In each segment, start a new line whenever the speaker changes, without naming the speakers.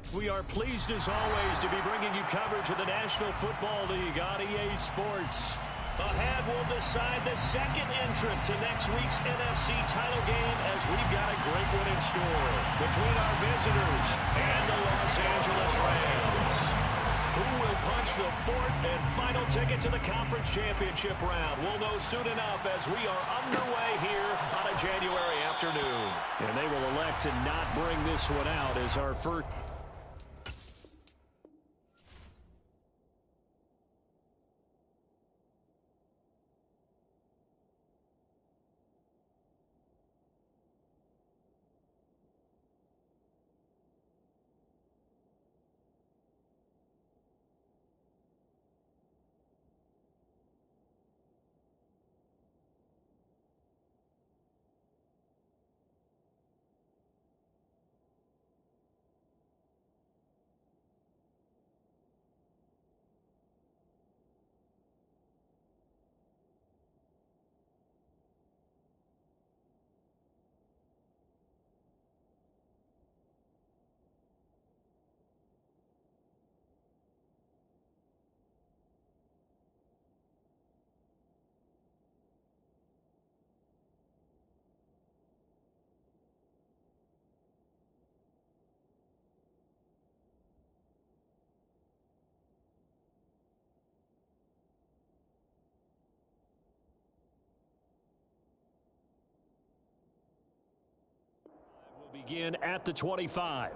We are pleased as always to be bringing you coverage of the National Football League on EA Sports. Ahead, we'll decide the second entrant to next week's NFC title game as we've got a great one in store between our visitors and the Los Angeles Rams. Who will punch the fourth and final ticket to the conference championship round? We'll know soon enough as we are underway here on a January afternoon.
And they will elect to not bring this one out as our first... will begin at the 25.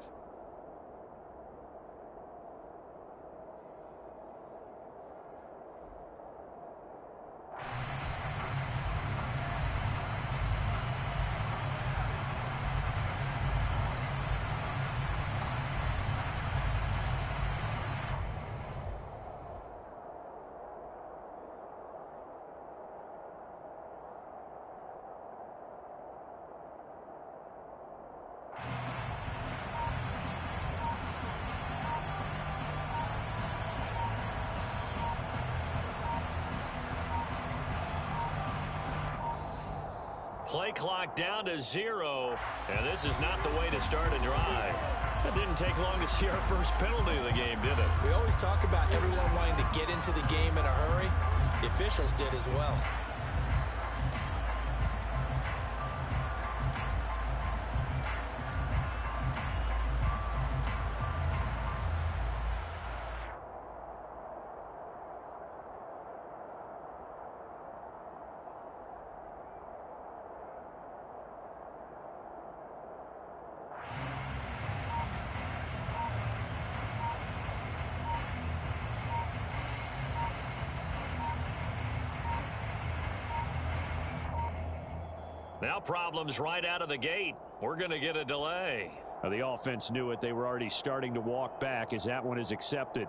Play clock down to 0, and this is not the way to start a drive. It didn't take long to see our first penalty of the game, did it?
We always talk about everyone wanting to get into the game in a hurry. The officials did as well.
Now problems right out of the gate. We're going to get a delay.
The offense knew it. They were already starting to walk back as that one is accepted.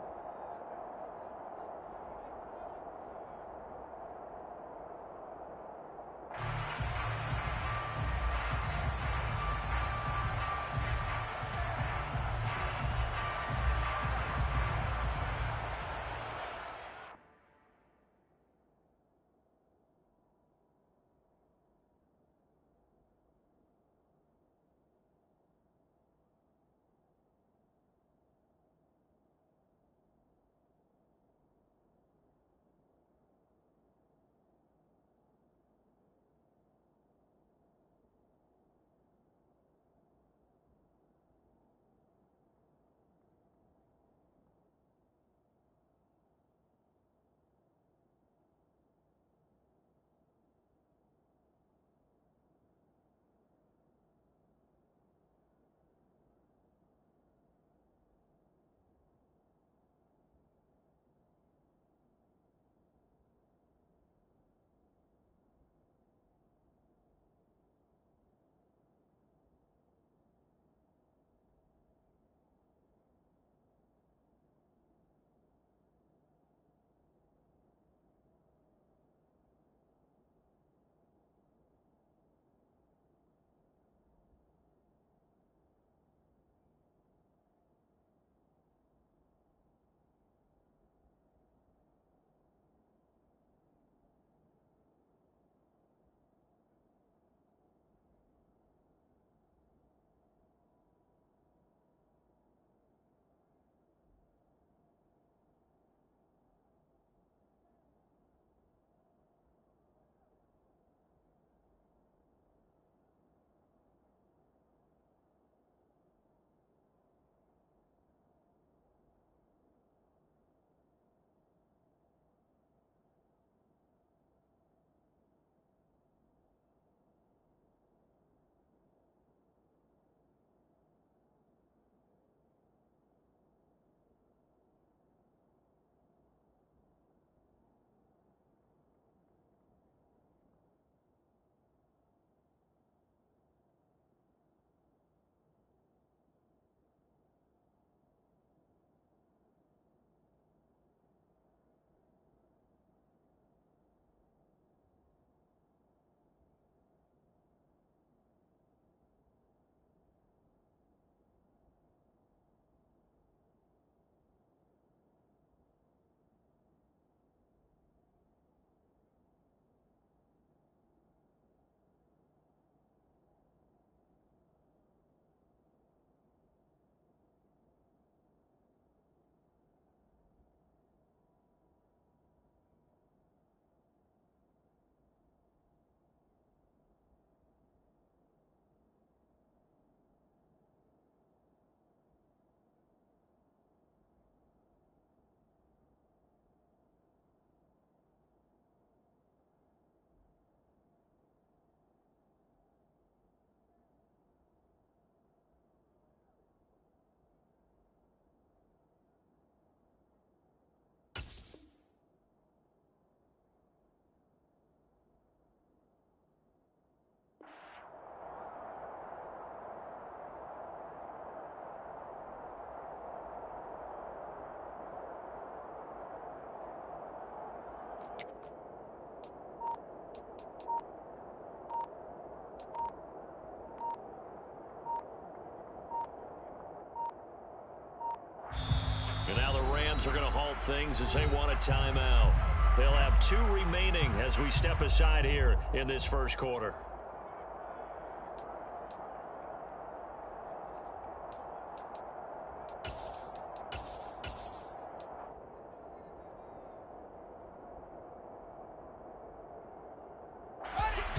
And now the Rams are going to halt things as they want a timeout. They'll have 2 remaining as we step aside here in this first quarter.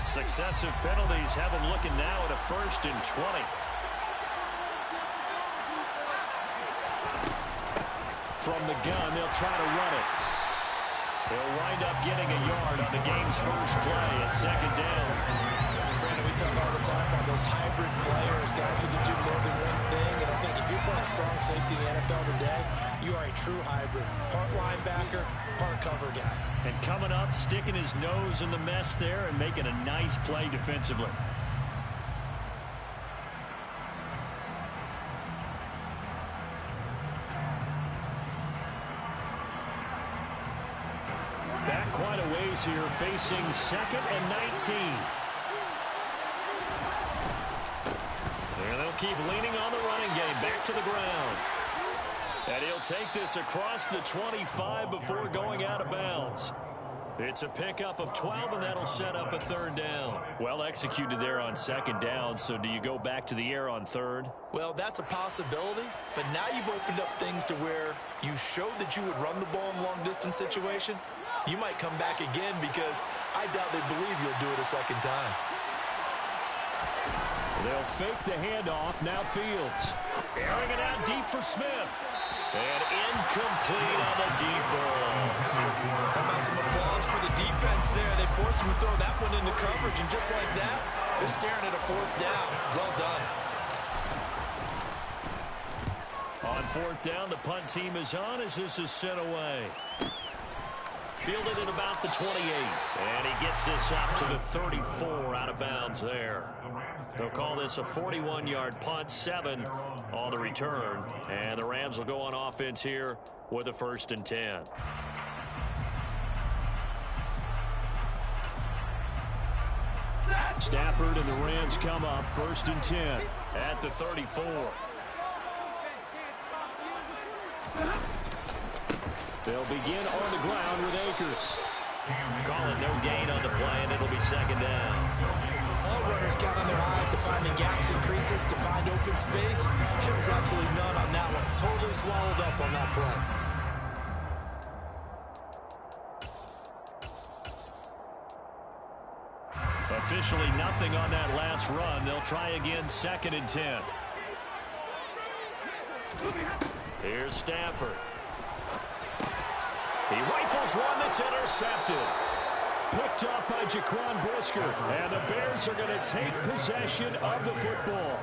Successive penalties have them looking now at a 1st and 20. From the gun, they'll try to run it. They'll wind up getting a yard on the game's first play at 2nd down.
Brandon, we talk all the time about those hybrid players, guys who can do more than one thing. And I think if you're playing strong safety in the NFL today, you are a true hybrid. Part linebacker, part cover guy.
And coming up, sticking his nose in the mess there and making a nice play defensively. Back quite a ways here, facing 2nd and 19. And they'll keep leaning on the running game, back to the ground. And he'll take this across the 25 before going out of bounds. It's a pickup of 12, and that'll set up a 3rd down. Well executed there on 2nd down, so do you go back to the air on 3rd?
Well, that's a possibility, but now you've opened up things to where you showed that you would run the ball in long-distance situation. You might come back again because I doubt they believe you'll do it a 2nd time.
They'll fake the handoff. Now Fields. Airing it out deep for Smith. And incomplete on the deep ball.
How about some applause for the defense there? They forced him to throw that one into coverage, and just like that, they're staring at a 4th down. Well done.
On 4th down, the punt team is on as this is sent away. Fielded at about the 28. And he gets this up to the 34 out of bounds there. They'll call this a 41-yard punt, 7 on the return. And the Rams will go on offense here with a 1st and 10. Stafford and the Rams come up 1st and 10 at the 34. They'll begin on the ground with Akers. Call it no gain on the play, and it'll be 2nd down.
All runners count on their eyes to find the gaps and creases, to find open space. There was absolutely none on that one. Totally swallowed up on that play.
Officially nothing on that last run. They'll try again 2nd and 10. Here's Stafford. He rifles one that's intercepted. Picked off by Jaquan Brisker. And the Bears are going to take possession of the football.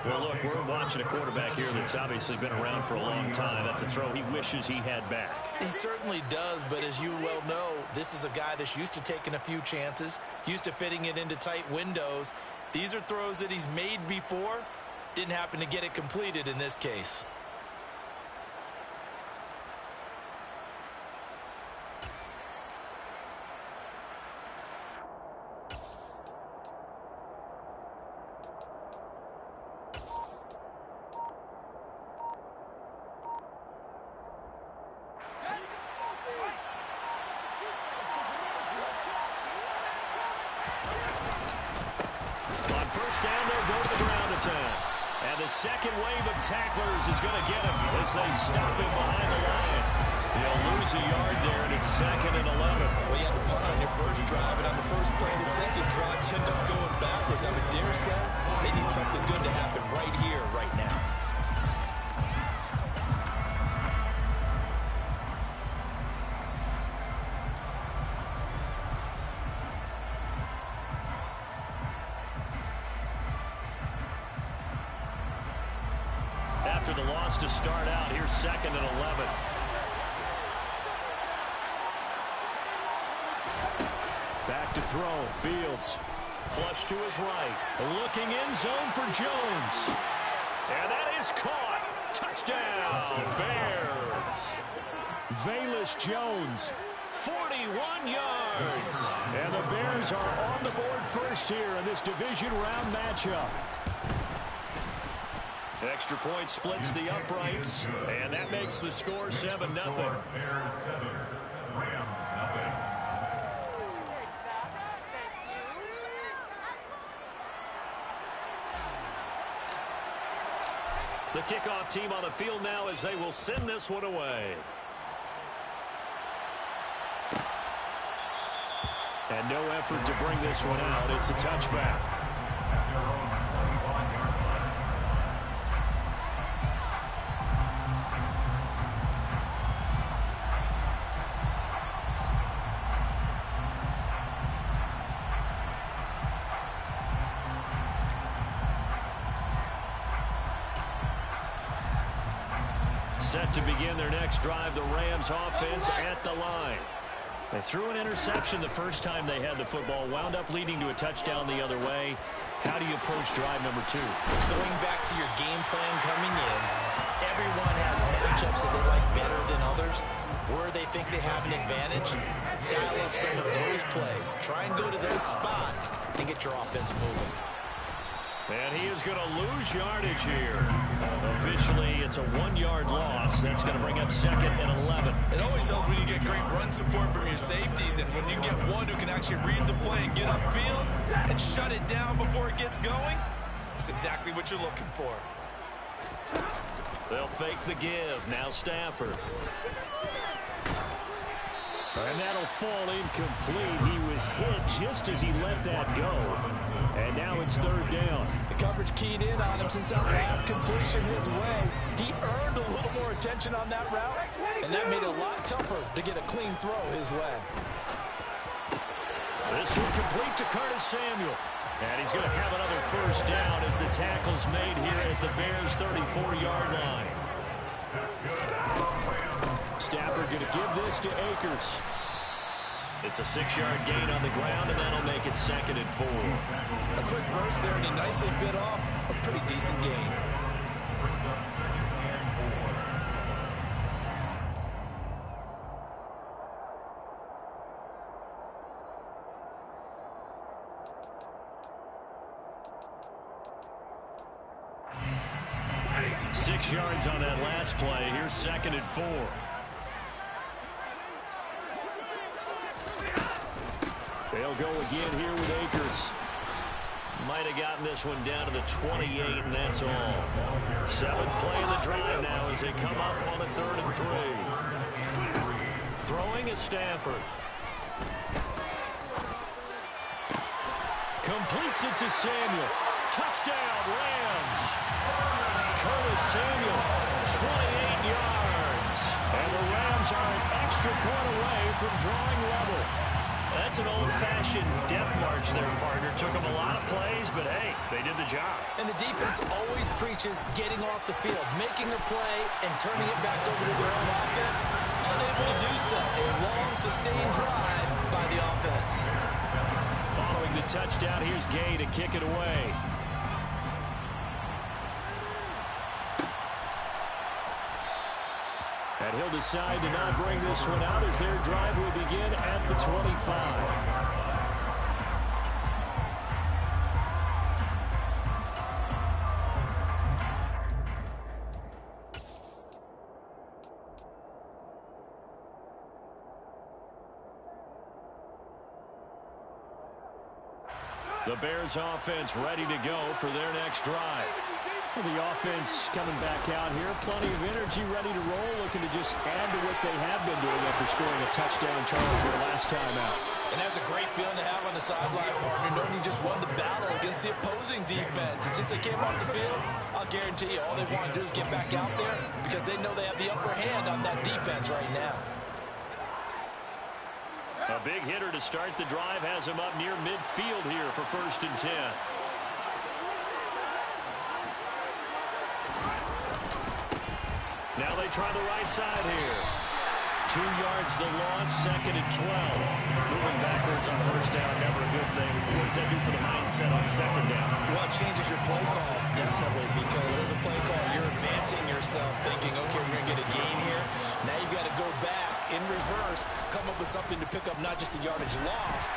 Well, look, we're watching a quarterback here that's obviously been around for a long time. That's a throw he wishes he had back.
He certainly does, but as you well know, this is a guy that's used to taking a few chances, used to fitting it into tight windows. These are throws that he's made before. Didn't happen to get it completed in this case.
Second wave of tacklers is going to get him as they stop him behind the line. They'll lose a yard there, and it's 2nd and 11.
Well, you have a punt on your first drive, and on the first play of the second drive, you end up going backwards. I would dare say they need something good to happen right here, right now.
After the loss to start out, here's 2nd and 11. Back to throw. Fields. Flush to his right. Looking in zone for Jones. And that is caught. Touchdown, Bears. Velus Jones, 41 yards. And the Bears are on the board first here in this division round matchup. Extra point splits the uprights, and that makes the score 7-0. The kickoff team on the field now as they will send this one away. And no effort to bring this one out. It's a touchback. Set to begin their next drive, the Rams offense at the line. They threw an interception the first time they had the football, wound up leading to a touchdown the other way. How do you approach drive number 2?
Going back to your game plan coming in, everyone has matchups that they like better than others. Where they think they have an advantage, dial up some of those plays. Try and go to those spots and get your offense moving.
And he is going to lose yardage here. Officially, it's a 1-yard loss. That's going to bring up 2nd and 11.
It always helps when you get great run support from your safeties, and when you get one who can actually read the play and get upfield and shut it down before it gets going, that's exactly what you're looking for.
They'll fake the give. Now Stafford. And that'll fall incomplete. He was hit just as he let that go. And now it's 3rd down.
The coverage keyed in on him since that last completion his way. He earned a little more attention on that route, and that made it a lot tougher to get a clean throw his way.
This one complete to Curtis Samuel. And he's going to have another 1st down as the tackle's made here at the Bears' 34-yard line. Stafford going to give this to Akers. It's a 6-yard gain on the ground, and that'll make it 2nd and 4.
A quick burst there, and he nicely bit off a pretty decent gain.
Six yards on that last play. Here's 2nd and 4. They'll go again here with Akers. Might have gotten this one down to the 28, and that's all. 7th play of the drive now as they come up on a 3rd and 3. Throwing is Stafford. Completes it to Samuel. Touchdown, Rams. Curtis Samuel, 28 yards. And the Rams are an extra point away from drawing level. That's an old-fashioned death march there, partner. Took them a lot of plays, but hey, they did the job.
And the defense always preaches getting off the field, making a play, and turning it back over to their own offense. Unable to do so. A long, sustained drive by the offense.
Following the touchdown, here's Gay to kick it away. And he'll decide to not bring this one out as their drive will begin at the 25. The Bears offense ready to go for their next drive. Well, the offense coming back out here. Plenty of energy, ready to roll, looking to just add to what they have been doing after scoring a touchdown, Charles, their last time out.
And that's a great feeling to have on the sideline, partner, knowing you just won the battle against the opposing defense. And since they came off the field, I'll guarantee you all they want to do is get back out there because they know they have the upper hand on that defense right now.
A big hitter to start the drive has him up near midfield here for 1st and 10. Now they try the right side here. 2 yards the loss, 2nd and 12. Moving backwards on 1st down, never a good thing. What does that do for the mindset on 2nd down?
Well, it changes your play call, definitely, because as a play call, you're advancing yourself, thinking, okay, we're going to get a gain here. Now you've got to go back in reverse, come up with something to pick up not just the yardage lost.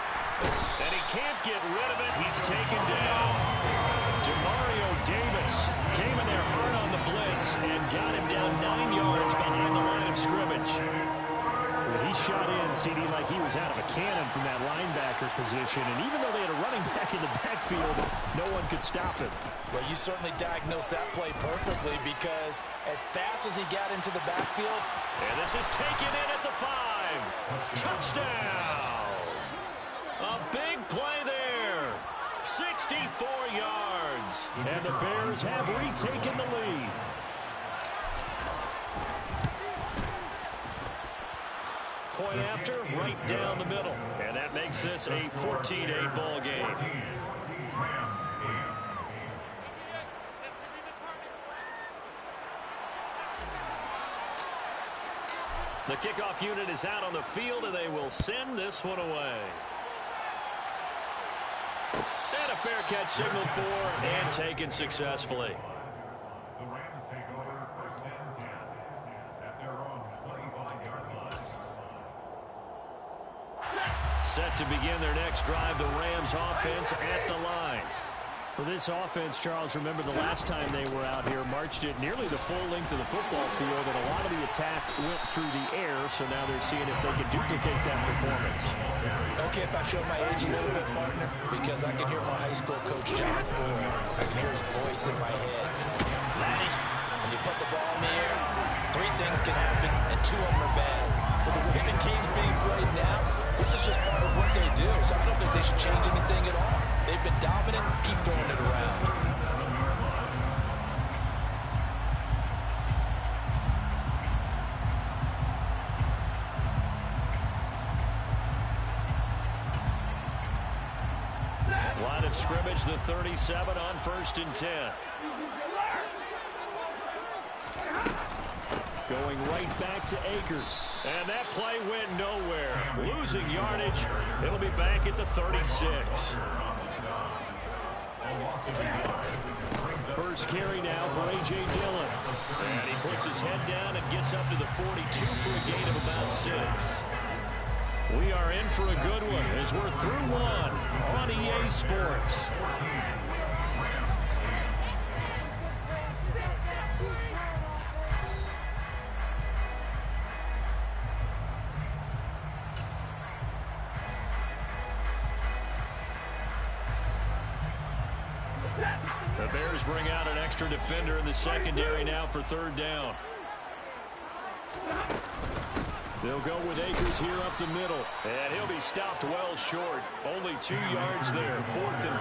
And he can't get rid of it. He's taken down. Demario Davis Came in there hard on the blitz and got him down 9 yards behind the line of scrimmage.
Well, he shot in, CD, like he was out of a cannon from that linebacker position. And even though they had a running back in the backfield, no one could stop him.
Well, you certainly diagnosed that play perfectly because as fast as he got into the backfield.
And this is taken in at the 5. Touchdown! A big play there. 64 yards.
And the Bears have retaken the lead.
Point after, right down the middle. And that makes this a 14-8 ball game. The kickoff unit is out on the field, and they will send this one away. And a fair catch signaled for and taken successfully.
The Rams take over first and 10 at their own 25-yard line.
Set to begin their next drive, the Rams offense at the line.
For this offense, Charles, remember the last time they were out here, marched it nearly the full length of the football field, and a lot of the attack went through the air, so now they're seeing if they can duplicate that performance.
Okay, if I show my age a little bit, partner, because I can hear my high school coach, John Ford. I can hear his voice in my head. Laddie, when you put the ball in the air, 3 things can happen, and 2 of them are bad. But the way the game's being played now, this is just part of what they do, so I don't think they should change anything at all. They've been dominant. Keep throwing it around.
Line of scrimmage, the 37 on 1st and 10. Going right back to Akers. And that play went nowhere. Losing yardage. It'll be back at the 36. First carry now for A.J. Dillon. And he puts his head down and gets up to the 42 for a gain of about 6. We are in for a good one as we're through one on EA Sports. The Bears bring out an extra defender in the secondary now for 3rd down. They'll go with Akers here up the middle. And he'll be stopped well short. Only 2 yards there, 4th and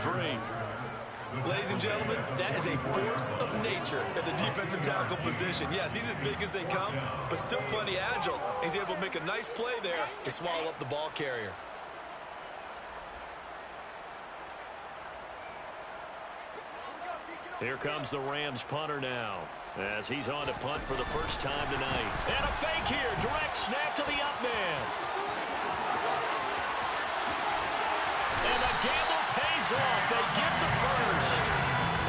3.
Ladies and gentlemen, that is a force of nature at the defensive tackle position. Yes, he's as big as they come, but still plenty agile. He's able to make a nice play there to swallow up the ball carrier.
Here comes the Rams punter now as he's on to punt for the first time tonight. And a fake here. Direct snap to the up man. And the gamble pays off. They get the first.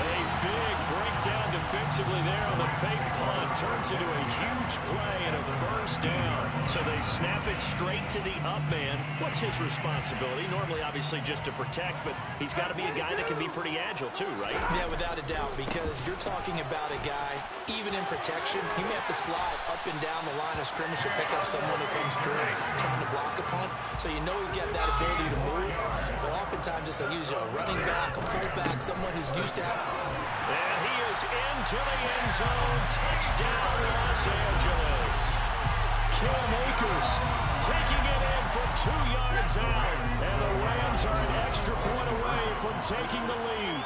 A big breakdown defensively there on the fake punt. Turns into a huge play and a first down. So they snap it straight to the up man. What's his responsibility? Normally, obviously, just to protect, but he's got to be a guy that can be pretty agile too, right?
Yeah, without a doubt, because you're talking about a guy, even in protection, he may have to slide up and down the line of scrimmage to pick up someone who comes through trying to block a punt. So you know he's got that ability to move. But oftentimes, it's a running back, a fullback, someone who's used to having.
And he is into the end zone. Touchdown, Los Angeles. Cam Akers taking it in from 2 yards out. And the Rams are an extra point away from taking the lead.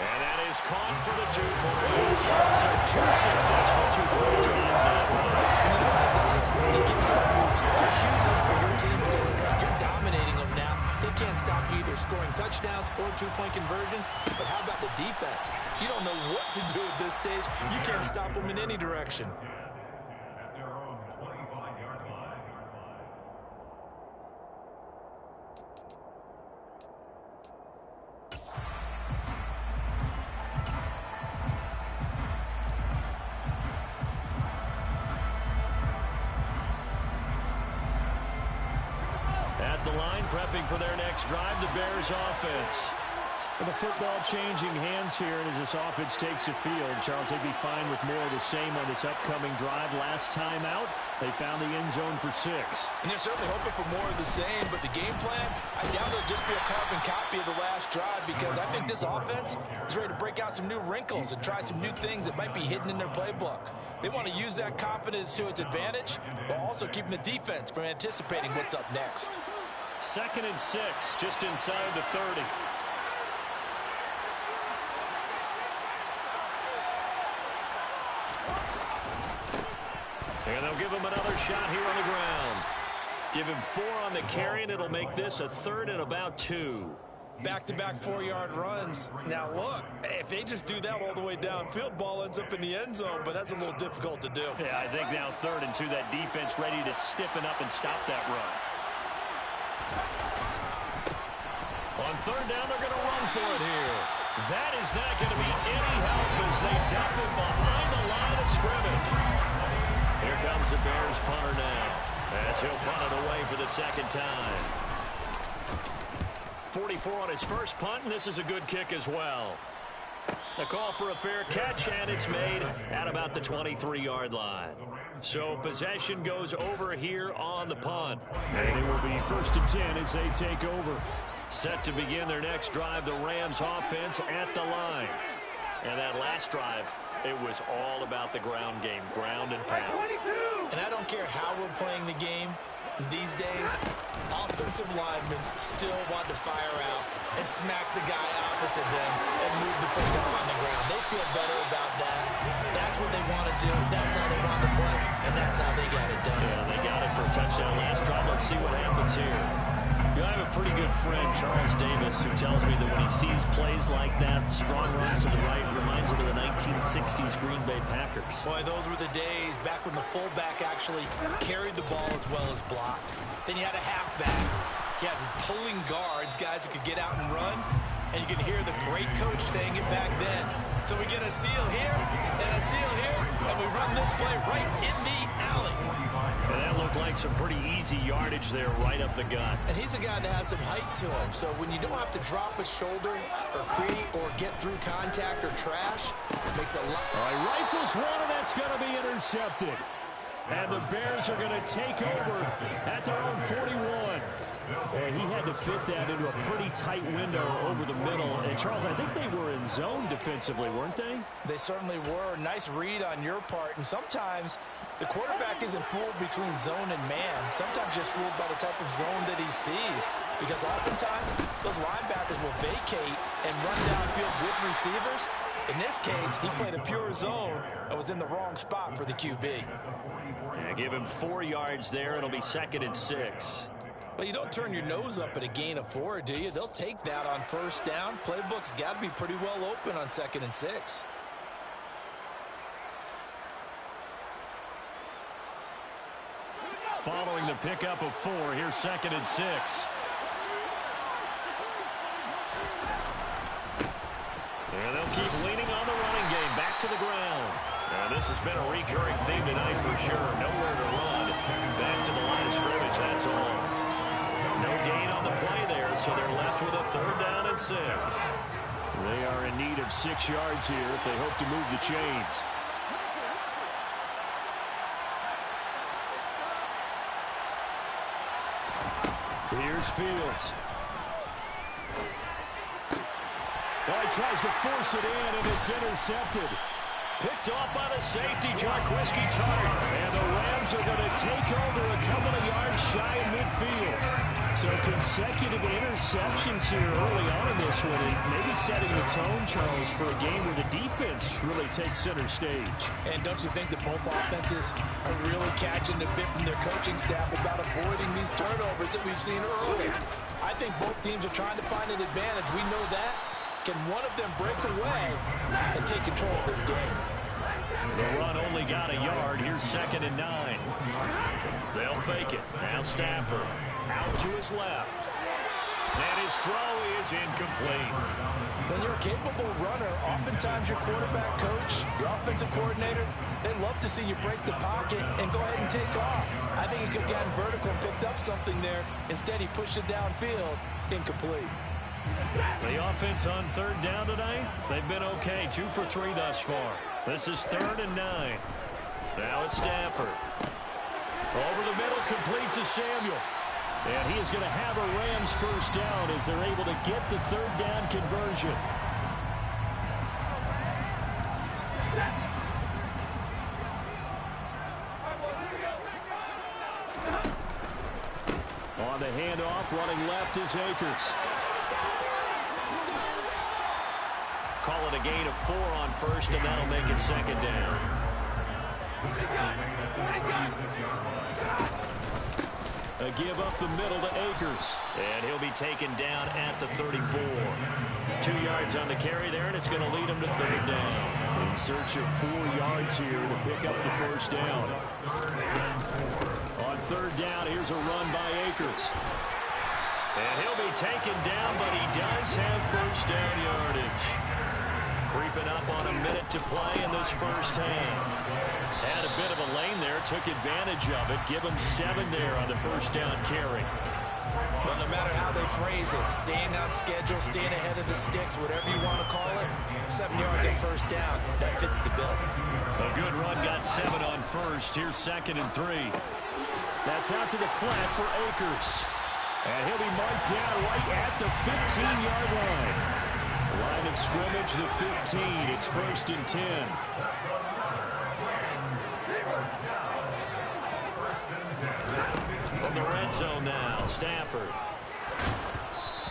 And that is caught for the 2 points. So 2 successful 2-point tries now for them.
And you know what it does? It gives you a boost. A huge one for your team because you're dominating them now. They can't stop you either scoring touchdowns or 2-point conversions. But how about the defense? You don't know what to do at this stage. You can't stop them in any direction.
At their own 25-yard line.
At the line prepping for their next drive, the Bears offense.
Well, the football changing hands here, and as this offense takes the field, Charles, they'd be fine with more of the same on this upcoming drive. Last time out, they found the end zone for 6.
And they're certainly hoping for more of the same, but the game plan, I doubt it'll just be a carbon copy of the last drive, because I think this offense is ready to break out some new wrinkles and try some new things that might be hidden in their playbook. They want to use that confidence to its advantage, while also keeping the defense from anticipating what's up next.
2nd and 6, just inside the 30. And they'll give him another shot here on the ground. Give him 4 on the carry, and it'll make this a 3rd and about 2.
Back-to-back 4-yard runs. Now, look, if they just do that all the way downfield, ball ends up in the end zone, but that's a little difficult to do.
Yeah, I think now 3rd and 2, that defense ready to stiffen up and stop that run. On 3rd down, they're going to run for it here. That is not going to be any help as they dump it behind the line of scrimmage. Here comes the Bears punter now, as he'll punt it away for the 2nd time. 44 on his first punt, and this is a good kick as well. A call for a fair catch, and it's made at about the 23-yard line. So possession goes over here on the punt.
And it will be 1st and 10 as they take over.
Set to begin their next drive, the Rams offense at the line. And that last drive, it was all about the ground game, ground and pound.
And I don't care how we're playing the game these days, offensive linemen still want to fire out and smack the guy opposite them and move the football on the ground. They feel better about that. That's what they want to do. That's how they want to play, and that's how they got it done.
Yeah, they got it for a touchdown last drive. Let's see what happens here. You know, I have a pretty good friend, Charles Davis, who tells me that when he sees plays like that, strong runs to the right, reminds him of the 1960s Green Bay Packers.
Boy, those were the days back when the fullback actually carried the ball as well as blocked. Then you had a halfback. You had pulling guards, guys who could get out and run, and you can hear the great coach saying it back then. So we get a seal here and a seal here, and we run this play right in the alley.
And that looked like some pretty easy yardage there right up the gut.
And he's a guy that has some height to him, so when you don't have to drop a shoulder or create or get through contact or trash, it makes it a lot.
All right, rifles one, and that's going to be intercepted. And the Bears are going to take over at their own 41. And he had to fit that into a pretty tight window over the middle. And, Charles, I think they were in zone defensively, weren't they?
They certainly were. Nice read on your part. And sometimes the quarterback isn't fooled between zone and man. Sometimes just fooled by the type of zone that he sees. Because oftentimes those linebackers will vacate and run downfield with receivers. In this case, he played a pure zone and was in the wrong spot for the QB.
Yeah, give him 4 yards there. It'll be 2nd and 6.
Well, you don't turn your nose up at a gain of 4, do you? They'll take that on 1st down. Playbook's got to be pretty well open on 2nd and 6.
Following the pickup of 4, here's 2nd and 6. And they'll keep leaning on the running game. Back to the ground. This has been a recurring theme tonight for sure. Nowhere to run. Back to the line of scrimmage, that's all. No gain on the play there, so they're left with a 3rd down and 6.
They are in need of 6 yards here if they hope to move the chains. Here's Fields. Well, he tries to force it in, and it's intercepted.
Picked off by the safety, Jarquiski Tart.
And the Rams are going to take over a couple of yards shy of midfield. So consecutive interceptions here early on in this one, and maybe setting the tone, Charles, for a game where the defense really takes center stage.
And don't you think that both offenses are really catching the bit from their coaching staff about avoiding these turnovers that we've seen early? I think both teams are trying to find an advantage. We know that. Can one of them break away and take control of this game?
The run only got a yard. Here's 2nd and 9. They'll fake it. Now Stafford out to his left. And his throw is incomplete.
When you're a capable runner, oftentimes your quarterback coach Your offensive coordinator, they love to see you break the pocket and go ahead and take off. I think he could have gotten vertical and picked up something there. Instead, he pushed it downfield. Incomplete.
The offense on third down tonight, they've been okay. 2 for 3 thus far. This is 3rd and 9. Now it's Stafford. Over the middle, complete to Samuel. And he is going to have a Rams first down as they're able to get the 3rd down conversion. On the handoff, running left is Akers. Call it a gain of 4 on first, and that'll make it 2nd down. A give up the middle to Akers. And he'll be taken down at the 34. 2 yards on the carry there, and it's going to lead him to 3rd down. In search of 4 yards here to pick up the first down. On 3rd down, here's a run by Akers. And he'll be taken down, but he does have first down yardage. Creeping up on a minute to play in this first half. Had a bit of a lane there, took advantage of it. Give him 7 there on the first down carry.
But no matter how they phrase it, staying on schedule, staying ahead of the sticks, whatever you want to call it, 7 yards at first down, that fits the bill.
A good run, got 7 on first. Here's 2nd and 3. That's out to the flat for Akers. And he'll be marked down right at the 15-yard line. Line of scrimmage, the 15. It's 1st and 10. From the red zone now, Stafford.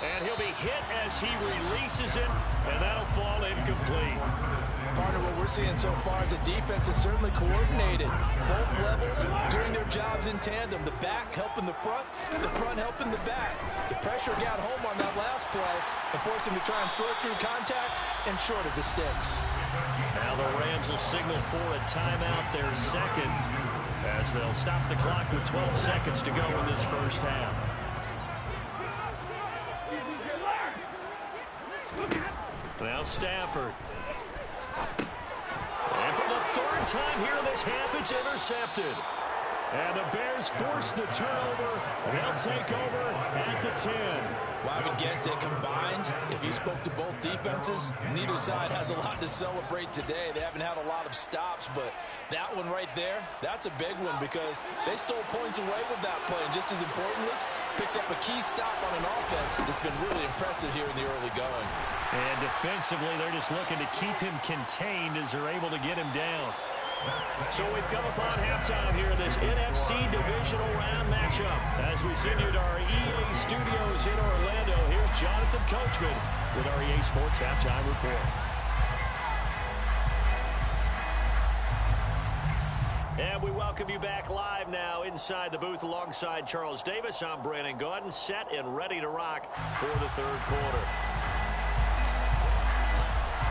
And he'll be hit as he releases it, and that'll fall incomplete.
Partner, what we're seeing so far is the defense is certainly coordinated. Both levels doing their jobs in tandem. The back helping the front helping the back. The pressure got home on that last play and forced him to try and throw through contact and short of the sticks.
Now the Rams will signal for a timeout, their 2nd, as they'll stop the clock with 12 seconds to go in this first half. Now Stafford. And for the 3rd time here in this half, it's intercepted. And the Bears force the turnover. They'll take over at the 10.
Well, I would guess that combined, if you spoke to both defenses, neither side has a lot to celebrate today. They haven't had a lot of stops, but that one right there, that's a big one because they stole points away with that play. And just as importantly, picked up a key stop on an offense that's been really impressive here in the early going.
And defensively, they're just looking to keep him contained as they're able to get him down. So we've come upon halftime here in this NFC Divisional Round matchup. As we send you to our EA studios in Orlando, here's Jonathan Coachman with our EA Sports Halftime Report. And we welcome you back live now inside the booth alongside Charles Davis. I'm Brandon Gaudin, set and ready to rock for the 3rd quarter.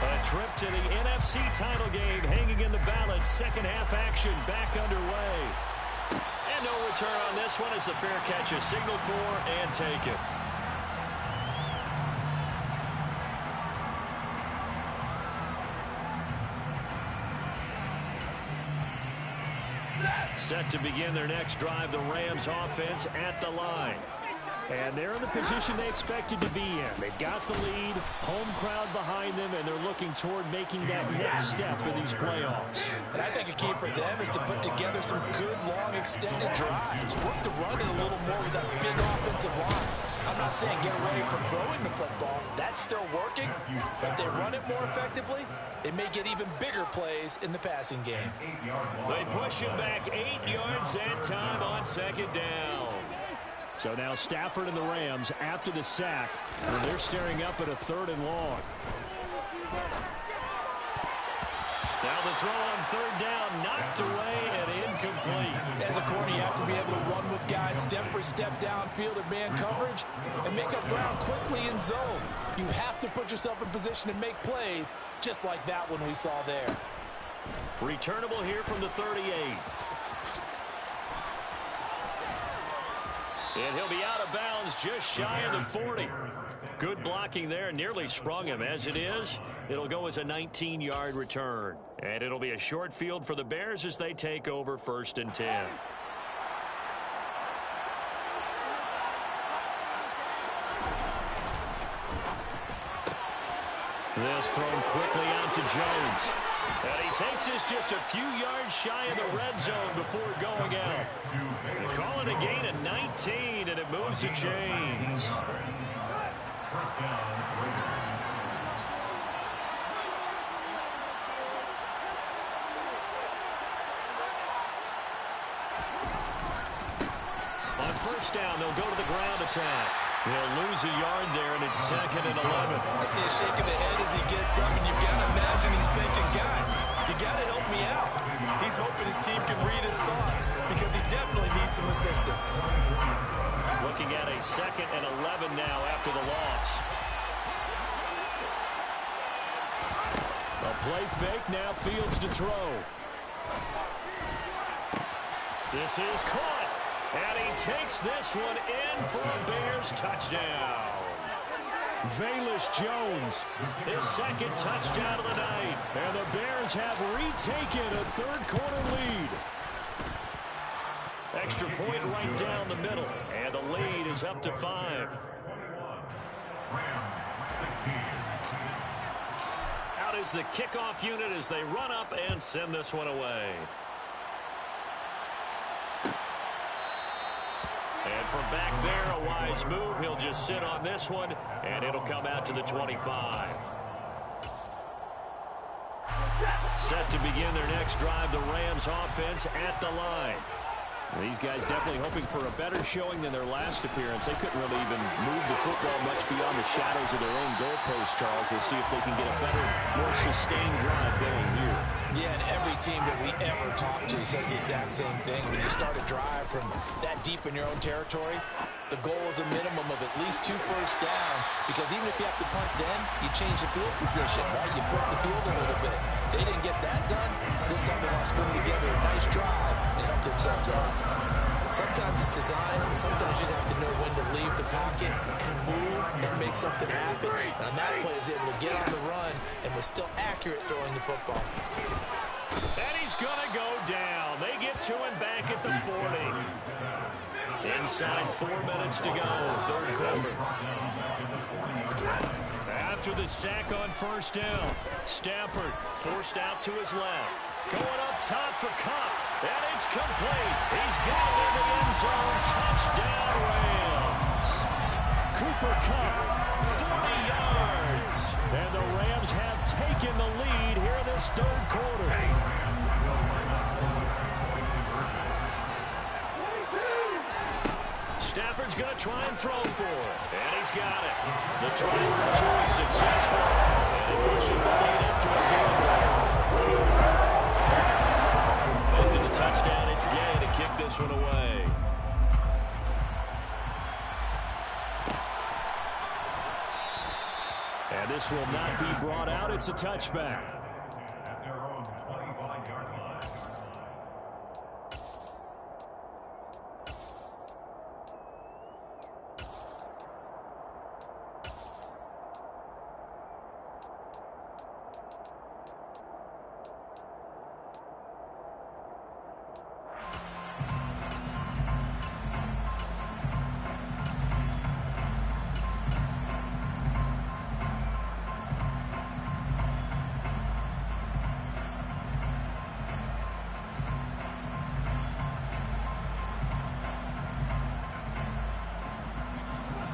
A trip to the NFC title game hanging in the balance. 2nd half action back underway. And no return on this one as the fair catch is signaled for and taken. Set to begin their next drive, the Rams offense at the line. And they're in the position they expected to be in. They've got the lead, home crowd behind them, and they're looking toward making that next step in these playoffs.
And I think a key for them is to put together some good, long, extended drives. Work the run in a little more with that big offensive line. I'm not saying get away from throwing the football. That's still working. But if they run it more effectively, they may get even bigger plays in the passing game.
They push him back 8 yards that time on 2nd down. So now Stafford and the Rams after the sack, and they're staring up at a 3rd and long. Now the throw on 3rd down, knocked away and incomplete.
As a corner, you have to be able to run with guys step for step downfield in man coverage and make up ground quickly in zone. You have to put yourself in position to make plays just like that one we saw there.
Returnable here from the 38. And he'll be out of bounds just shy of the 40. Good blocking there. Nearly sprung him. As it is, it'll go as a 19-yard return. And it'll be a short field for the Bears as they take over 1st and 10. This thrown quickly out to Jones. And he takes this just a few yards shy of the red zone before going out. They call it a gain of 19, and it moves the chains. On 1st down, they'll go to the ground attack. He'll lose a yard there, and it's 2nd and 11.
I see a shake of the head as he gets up, and you've got to imagine he's thinking, guys, you got to help me out. He's hoping his team can read his thoughts because he definitely needs some assistance.
Looking at a 2nd and 11 now after the loss. A play fake, now Fields to throw. This is caught. And he takes this one in for a Bears touchdown. Velus Jones, his 2nd touchdown of the night. And the Bears have retaken a 3rd-quarter lead. Extra point right down the middle. And the lead is up to 5. Out is the kickoff unit as they run up and send this one away. And from back there, a wise move. He'll just sit on this one, and it'll come out to the 25. Set to begin their next drive, the Rams offense at the line. These guys definitely hoping for a better showing than their last appearance. They couldn't really even move the football much beyond the shadows of their own goalpost, Charles. We'll see if they can get a better, more sustained drive going here.
Yeah, and every team that we ever talk to says the exact same thing. When you start a drive from that deep in your own territory, the goal is a minimum of at least 2 first downs, because even if you have to punt then, you change the field position, right? You flip the field a little bit. They didn't get that done. This time they want to string together a nice drive and help themselves out.
Sometimes it's design, and sometimes you just have to know when to leave the pocket, to move, and make something happen. And on that play, he was able to get on the run and was still accurate throwing the football.
And he's going to go down. They get to him back at the 40. Inside 4 minutes to go, 3rd quarter. After the sack on 1st down, Stafford forced out to his left. Going up top for Kupp, and it's complete. He's got it in the end zone. Touchdown, Rams. Cooper Kupp, 40 yards. And the Rams have taken the lead here this 3rd quarter. Stafford's going to try and throw for it. And he's got it. The try for 2 is successful. And it pushes the lead up to a field goal. Back to the touchdown. It's Gay to kick this one away. And this will not be brought out. It's a touchback.
At their own 25-yard line.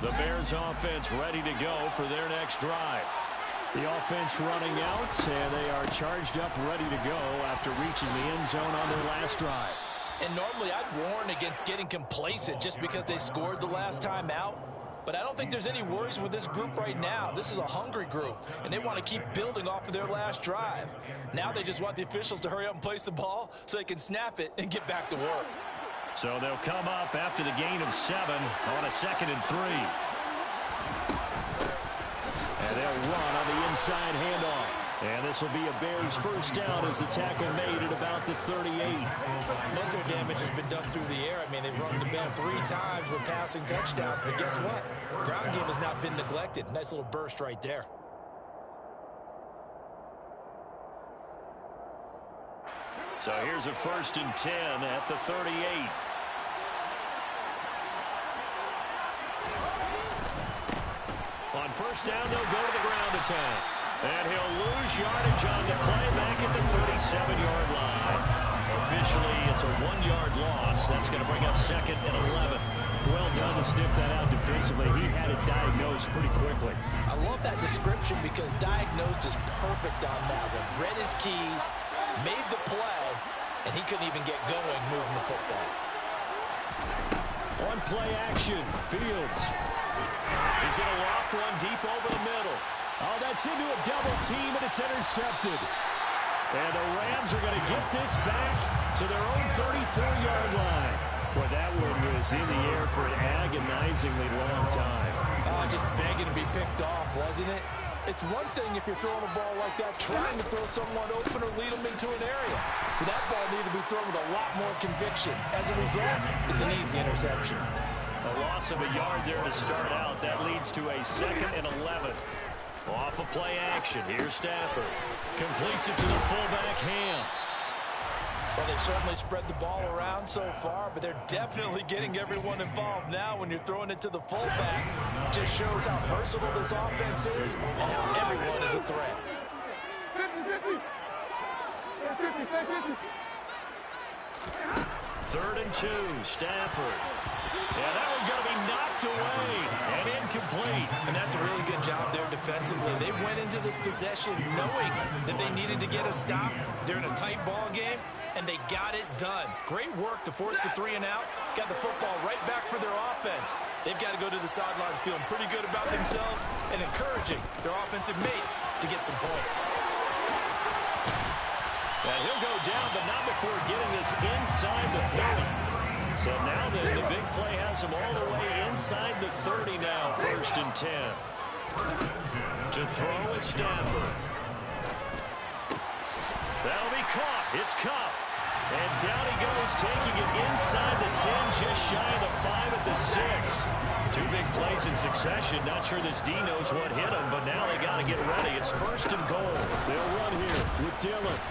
The Bears offense ready to go for their next drive. The offense running out, and they are charged up, ready to go after reaching the end zone on their last drive.
And normally I'd warn against getting complacent just because they scored the last time out. But I don't think there's any worries with this group right now. This is a hungry group, and they want to keep building off of their last drive. Now they just want the officials to hurry up and place the ball so they can snap it and get back to work.
So they'll come up after the gain of 7 on a 2nd and 3. And they'll run on the inside handoff. And this will be a Bears first down as the tackle made at about the 38.
Most of their damage has been done through the air. I mean, they've rung the bell 3 times with passing touchdowns, but guess what? Ground game has not been neglected. Nice little burst right there.
So here's a 1st and 10 at the 38. On first down, they'll go to the ground attack. And he'll lose yardage on the play back at the 37-yard line. Officially, it's a 1-yard loss. That's going to bring up 2nd and 11.
Well done to sniff that out defensively. He had it diagnosed pretty quickly.
I love that description because diagnosed is perfect on that one. Read his keys, made the play, and he couldn't even get going moving the football.
On play action, Fields. He's going to loft one deep over the middle. Oh, that's into a double team, and it's intercepted. And the Rams are going to get this back to their own 34-yard line. Well, that one was in the air for an agonizingly long time.
Just begging to be picked off, wasn't it? It's one thing if you're throwing a ball like that, trying to throw someone open or lead them into an area. But that ball needed to be thrown with a lot more conviction. As a result, it's an easy interception.
A loss of a yard there to start out. That leads to a 2nd and 11. Off of play action. Here's Stafford. Completes it to the fullback, Ham.
Well, they've certainly spread the ball around so far, but they're definitely getting everyone involved now when you're throwing it to the fullback. Just shows how versatile this offense is and how everyone is a threat.
3rd and 2, Stafford. Yeah, that one's going to be knocked away and incomplete.
And that's a really good job there defensively. They went into this possession knowing that they needed to get a stop. They're in a tight ball game, and they got it done. Great work to force the 3 and out. Got the football right back for their offense. They've got to go to the sidelines feeling pretty good about themselves and encouraging their offensive mates to get some points.
And he'll go down, but not before getting this inside the 30. So now the big play has him all the way inside the 30 now, 1st and 10. To throw is Stafford. That'll be caught. It's Cup. And down he goes, taking it inside the 10, just shy of the 5 at the 6. 2 big plays in succession. Not sure this D knows what hit him, but now they got to get ready. It's 1st and goal.
They'll run here with Dillon.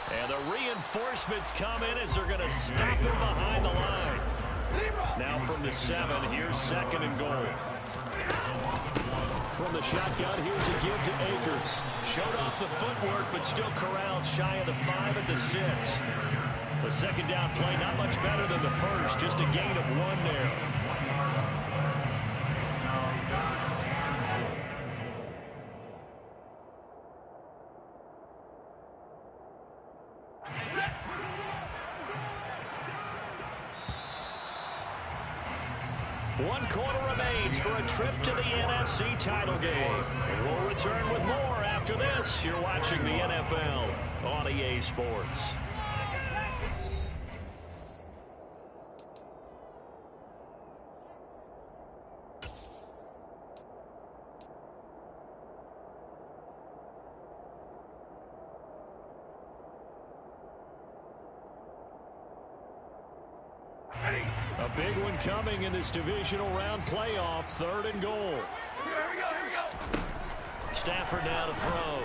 And the reinforcements come in as they're going to stop him behind the line. Now from the 7, here's 2nd and goal.
From the shotgun, here's a give to Akers.
Showed off the footwork, but still corralled shy of the 5 at the 6. The 2nd down play, not much better than the first, just a gain of 1 there. One quarter remains for a trip to the NFC title game. We'll return with more after this. You're watching the NFL on EA Sports.
A big one coming in this divisional round playoff. 3rd and goal.
Here we go.
Stafford now to throw.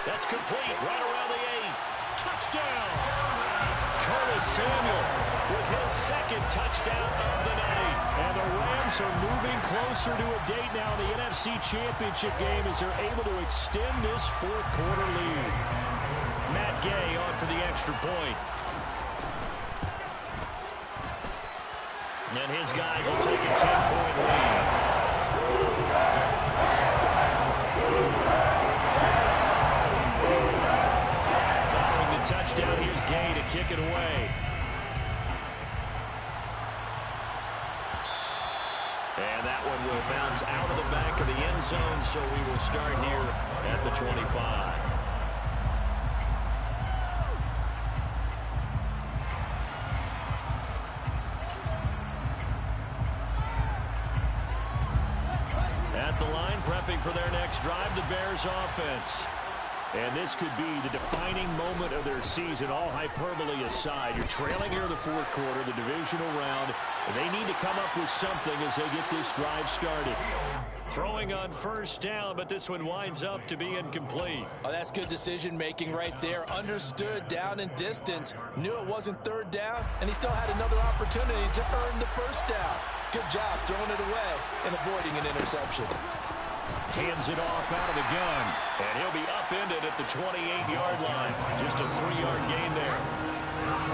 That's complete. Right around the 8. Touchdown! Curtis Samuel with his 2nd touchdown of the night.
And the Rams are moving closer to a date now in the NFC Championship game as they're able to extend this 4th quarter lead.
Matt Gay on for the extra point. And his guys will take a 10-point lead. Following the touchdown, here's Gay to kick it away. And that one will bounce out of the back of the end zone, so we will start here at the 25. At the line, prepping for their next drive, the Bears offense. And this could be the defining moment of their season, all hyperbole aside. You're trailing here in the fourth quarter, the divisional round. And they need to come up with something as they get this drive started. Throwing on first down, but this one winds up to be incomplete.
Oh, that's good decision-making right there. Understood down and distance. Knew it wasn't third down, and he still had another opportunity to earn the first down. Good job throwing it away and avoiding an interception.
Hands it off out of the gun, and he'll be upended at the 28-yard line. Just a 3-yard gain there.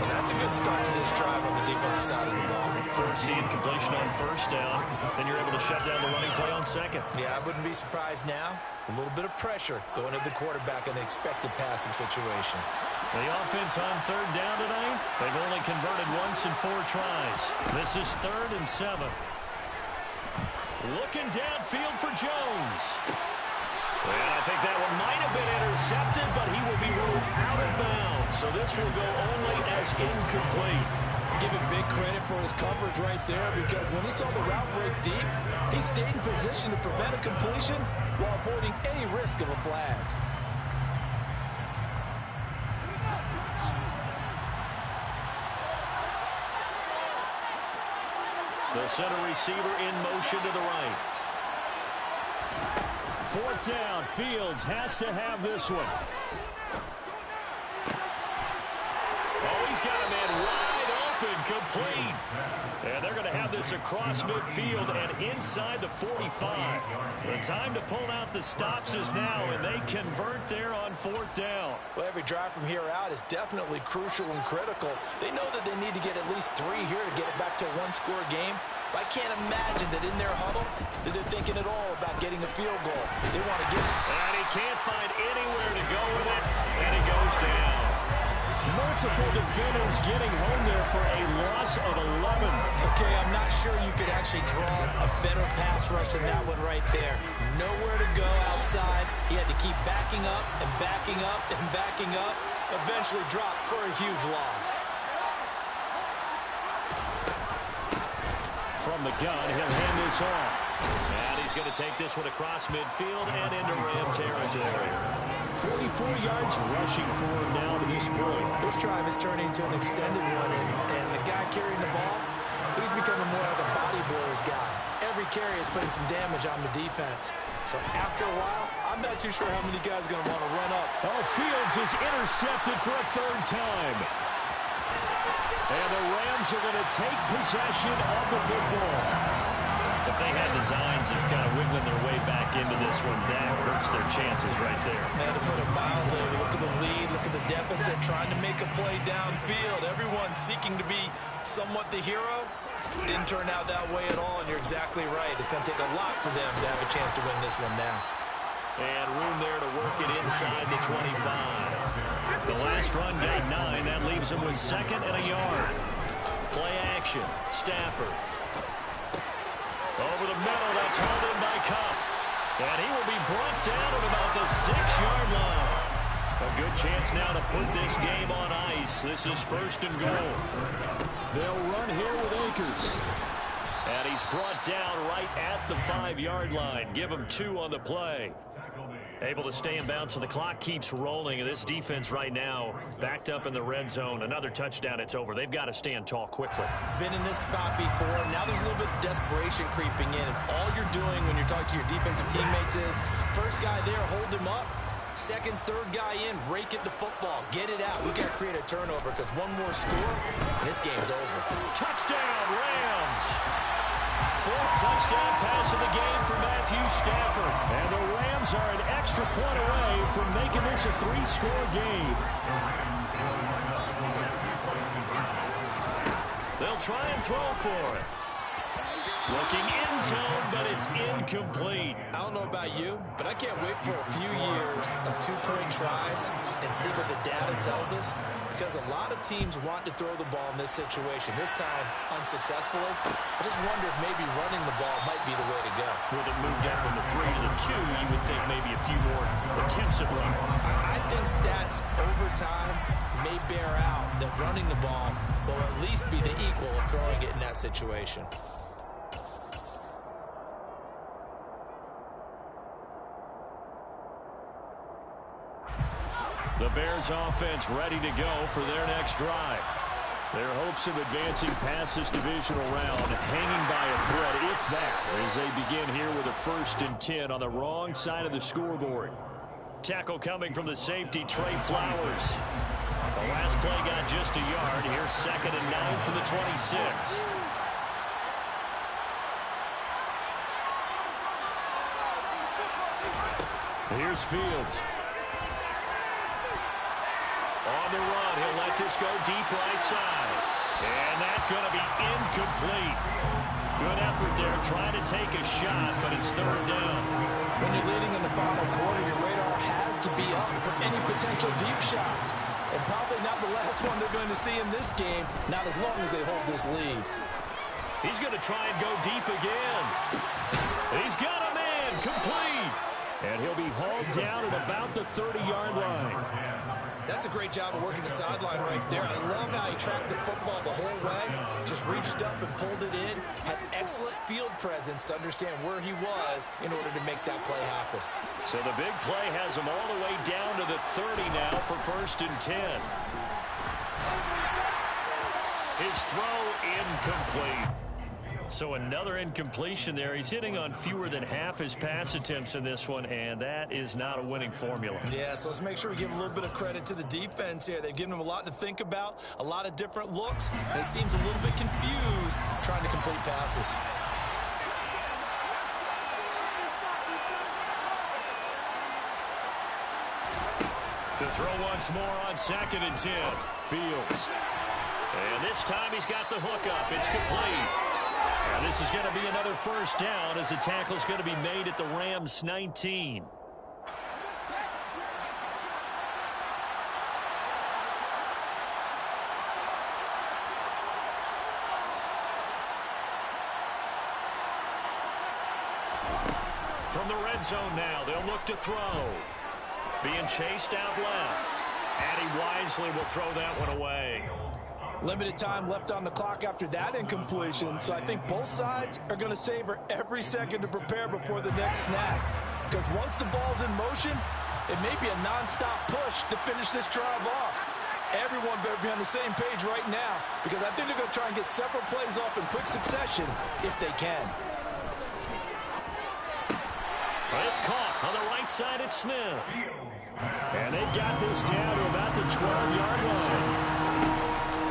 Well, that's a good start to this drive on the defensive side of the ball.
First seeing completion on first down, then you're able to shut down the running play on second.
Yeah, I wouldn't be surprised now. A little bit of pressure going at the quarterback in an expected passing situation.
The offense on third down tonight, they've only converted once in 4 tries. This is 3rd and 7. Looking downfield for Jones. And I think that one might have been intercepted, but he will be ruled out of bounds. So this will go only as incomplete.
Give him big credit for his coverage right there, because when he saw the route break deep, he stayed in position to prevent a completion while avoiding any risk of a flag.
The center receiver in motion to the right. 4th down. Fields has to have this one. Oh, he's got a man wide open, complete. And they're going to have this across midfield and inside the 45. The time to pull out the stops is now, and they convert there on 4th down.
Well, every drive from here out is definitely crucial and critical. They know that they need to get at least 3 here to get it back to a 1-score game. But I can't imagine that in their huddle that they're thinking at all about getting a field goal. They want to get it.
And he can't find anywhere to go with it, and he goes down. Multiple defenders getting home there for a loss of 11.
Okay, I'm not sure you could actually draw a better pass rush than that one right there. Nowhere to go outside. He had to keep backing up and backing up and backing up. Eventually dropped for a huge loss.
From the gun, he'll hand this off. And he's going to take this one across midfield and into Ram territory. 44 yards rushing for him now to this point.
This drive is turning into an extended one, and the guy carrying the ball, he's becoming more of a body blows guy. Every carry is putting some damage on the defense. So after a while, I'm not too sure how many guys are going to want to run up.
Oh, Fields is intercepted for a 3rd time. And the Rams are going to take possession of the football. If they had designs of kind of wiggling their way back into this one, that hurts their chances right there.
And to put it mildly, look at the lead, look at the deficit, trying to make a play downfield. Everyone seeking to be somewhat the hero. Didn't turn out that way at all, and you're exactly right. It's going to take a lot for them to have a chance to win this one now.
And room there to work it inside the 25. The last run got 9. That leaves them with 2nd and a yard. Play action. Stafford. Over the middle. That's hauled in by Cup. And he will be brought down at about the 6-yard line. A good chance now to put this game on ice. This is 1st and goal. They'll run here with Akers. And he's brought down right at the 5-yard line. Give him 2 on the play. Able to stay in bounds, so the clock keeps rolling. And this defense right now backed up in the red zone. Another touchdown, it's over. They've got to stand tall quickly.
Been in this spot before. Now there's a little bit of desperation creeping in. And all you're doing when you're talking to your defensive teammates is, first guy there, hold him up. Second, third guy in, rake at the football. Get it out. We got to create a turnover, because one more score, and this game's over.
Touchdown, Rams. 4th touchdown pass of the game for Matthew Stafford. And the Rams are an extra point away from making this a 3-score game. They'll try and throw for it. Looking end zone, but it's incomplete.
I don't know about you, but I can't wait for a few years of 2-point tries and see what the data tells us, because a lot of teams want to throw the ball in this situation. This time, unsuccessfully. I just wonder if maybe running the ball might be the way to go.
With it moved up from the 3 to the 2, you would think maybe a few more attempts at running.
I think stats over time may bear out that running the ball will at least be the equal of throwing it in that situation.
The Bears offense ready to go for their next drive. Their hopes of advancing past this divisional round hanging by a thread, if that, as they begin here with a 1st and 10 on the wrong side of the scoreboard. Tackle coming from the safety, Trey Flowers. The last play got just a yard. Here's 2nd and 9 from the 26. Here's Fields. On the run, he'll let this go deep right side. And that's going to be incomplete. Good effort there, trying to take a shot, but it's 3rd down.
When you're leading in the final quarter, your radar has to be up for any potential deep shots. And probably not the last one they're going to see in this game, not as long as they hold this lead.
He's going to try and go deep again. He's got a man, complete. And he'll be hauled down at about the 30-yard line.
That's a great job of working the sideline right there. I love how he tracked the football the whole way. Just reached up and pulled it in. Had excellent field presence to understand where he was in order to make that play happen.
So the big play has him all the way down to the 30 now for 1st and 10. His throw incomplete. So another incompletion there. He's hitting on fewer than half his pass attempts in this one, and that is not a winning formula.
Yeah, so let's make sure we give a little bit of credit to the defense here. They've given him a lot to think about, a lot of different looks, and he seems a little bit confused trying to complete passes.
To throw once more on 2nd and 10. Fields. And this time he's got the hook up. It's complete. And this is going to be another 1st down as the tackle's going to be made at the Rams' 19. From the red zone now, they'll look to throw. Being chased out left. And he wisely will throw that one away.
Limited time left on the clock after that incompletion, so I think both sides are going to savor every second to prepare before the next snap. Because once the ball's in motion, it may be a nonstop push to finish this drive off. Everyone better be on the same page right now, because I think they're going to try and get several plays off in quick succession if they can.
It's caught on the right side at Smith. And they've got this down to about the 12-yard line.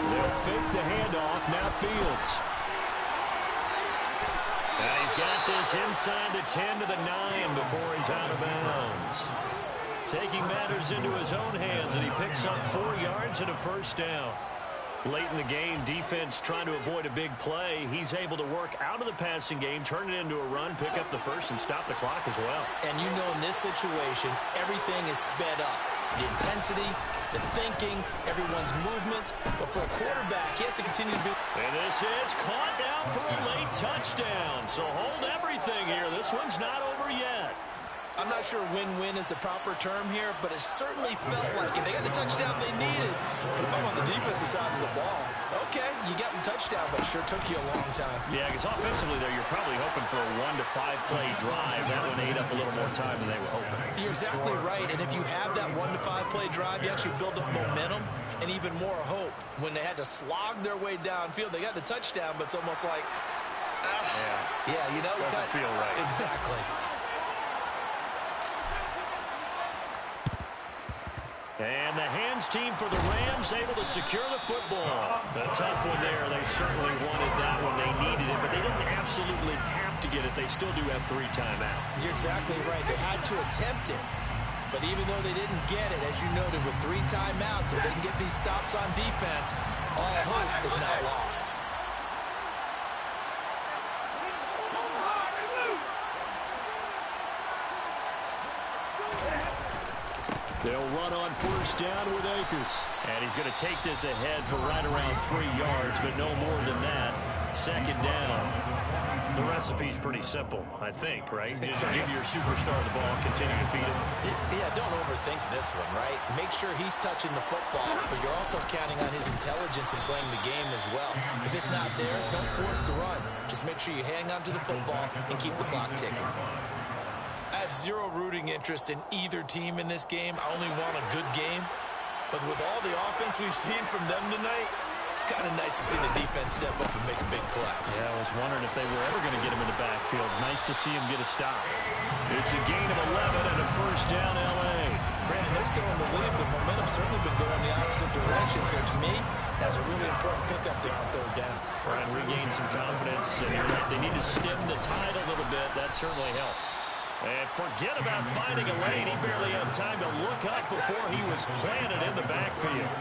They'll fake the handoff. Now Fields. And he's got this inside the 10 to the 9 before he's out of bounds. Taking matters into his own hands, and he picks up 4 yards and a 1st down. Late in the game, defense trying to avoid a big play. He's able to work out of the passing game, turn it into a run, pick up the 1st, and stop the clock as well.
And you know in this situation, everything is sped up. The intensity, the thinking, everyone's movement. But for a quarterback, he has to continue to be...
And this is caught down for a late touchdown. So hold everything here. This one's not over yet.
I'm not sure win-win is the proper term here, but it certainly felt like it. They got the touchdown they needed. But if I'm on the defensive side of the ball, okay, you got the touchdown, but it sure took you a long time.
Yeah, because offensively there, you're probably hoping for a 1 to 5 play drive. That one ate up a little more time than they were hoping.
You're exactly right, and if you have that 1 to 5 play drive, you actually build up momentum and even more hope. When they had to slog their way downfield, they got the touchdown, but it's almost like, yeah, you know.
Doesn't feel right.
Exactly.
And the hands team for the Rams able to secure the football. A tough one there. They certainly wanted that one. They needed it, but they didn't absolutely have to get it. They still do have 3 timeouts.
You're exactly right. They had to attempt it. But even though they didn't get it, as you noted, with 3 timeouts, if they can get these stops on defense, all hope is now lost.
They'll run on 1st down with Akers. And he's going to take this ahead for right around 3 yards, but no more than that. 2nd down. The recipe's pretty simple, I think, right? Just give your superstar the ball, continue to feed him.
Yeah, don't overthink this one, right? Make sure he's touching the football, but you're also counting on his intelligence in playing the game as well. If it's not there, don't force the run. Just make sure you hang on to the football and keep the clock ticking. have zero rooting interest in either team in this game. I only want a good game. But with all the offense we've seen from them tonight, it's kind of nice to see the defense step up and make a big play.
Yeah, I was wondering if they were ever going to get him in the backfield. Nice to see him get a stop. It's a gain of 11 and a first down, L.A.
Brandon, they're still in the lead. The momentum's certainly been going the opposite direction. So to me, that's a really important pickup there on third down.
Try and regain some confidence. And you're right, they need to stem the tide a little bit. That certainly helped. And forget about finding a lane. He barely had time to look up before he was planted in the backfield.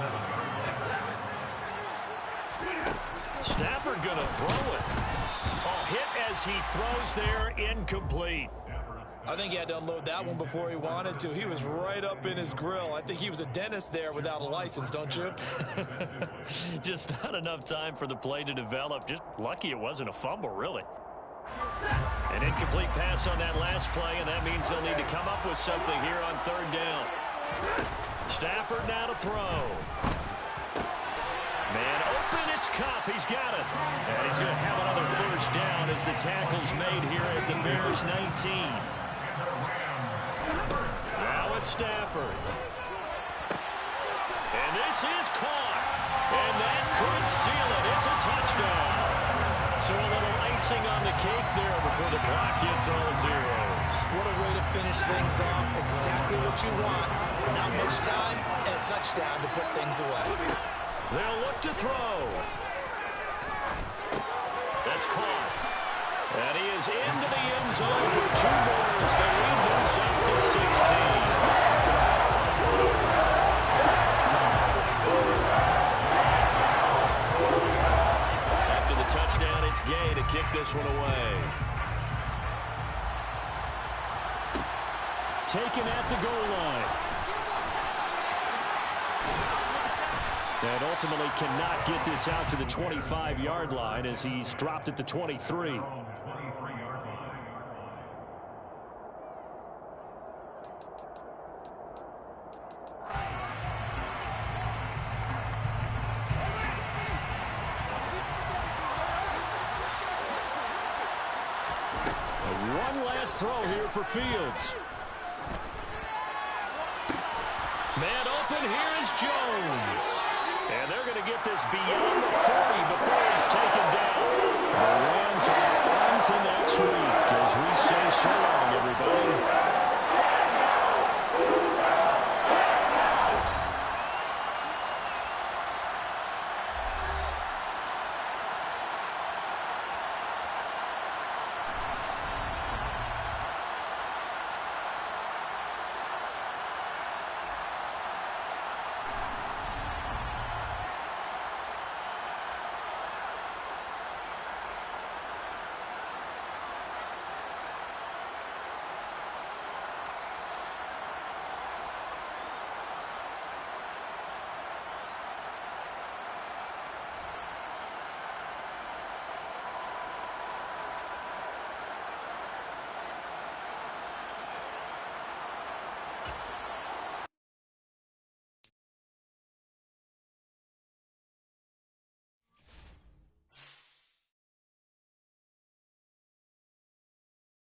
Stafford going to throw it. Oh, hit as he throws there, incomplete.
I think he had to unload that one before he wanted to. He was right up in his grill. I think he was a dentist there without a license, don't you?
Just not enough time for the play to develop. Just lucky it wasn't a fumble, really. An incomplete pass on that last play, and that means they'll need to come up with something here on third down. Stafford now to throw. Man open, it's Cup. He's got it. And he's going to have another first down as the tackle's made here at the Bears 19. Now it's Stafford. And this is caught. And that could seal it. It's a touchdown. So a little icing on the cake there before the clock hits all zeros.
What a way to finish things off. Exactly what you want. Not much time and a touchdown to put things away.
They'll look to throw. That's caught. And he is into the end zone for 2 more as the lead moves up to 16. After the touchdown, it's Gay to kick this one away. Taken at the goal line. And ultimately cannot get this out to the 25-yard line as he's dropped at the 23. One last throw here for Fields. Man open, here is Jones. And they're going to get this beyond the 40 before he's taken down. The Rams are on to next week as we say so long, everybody.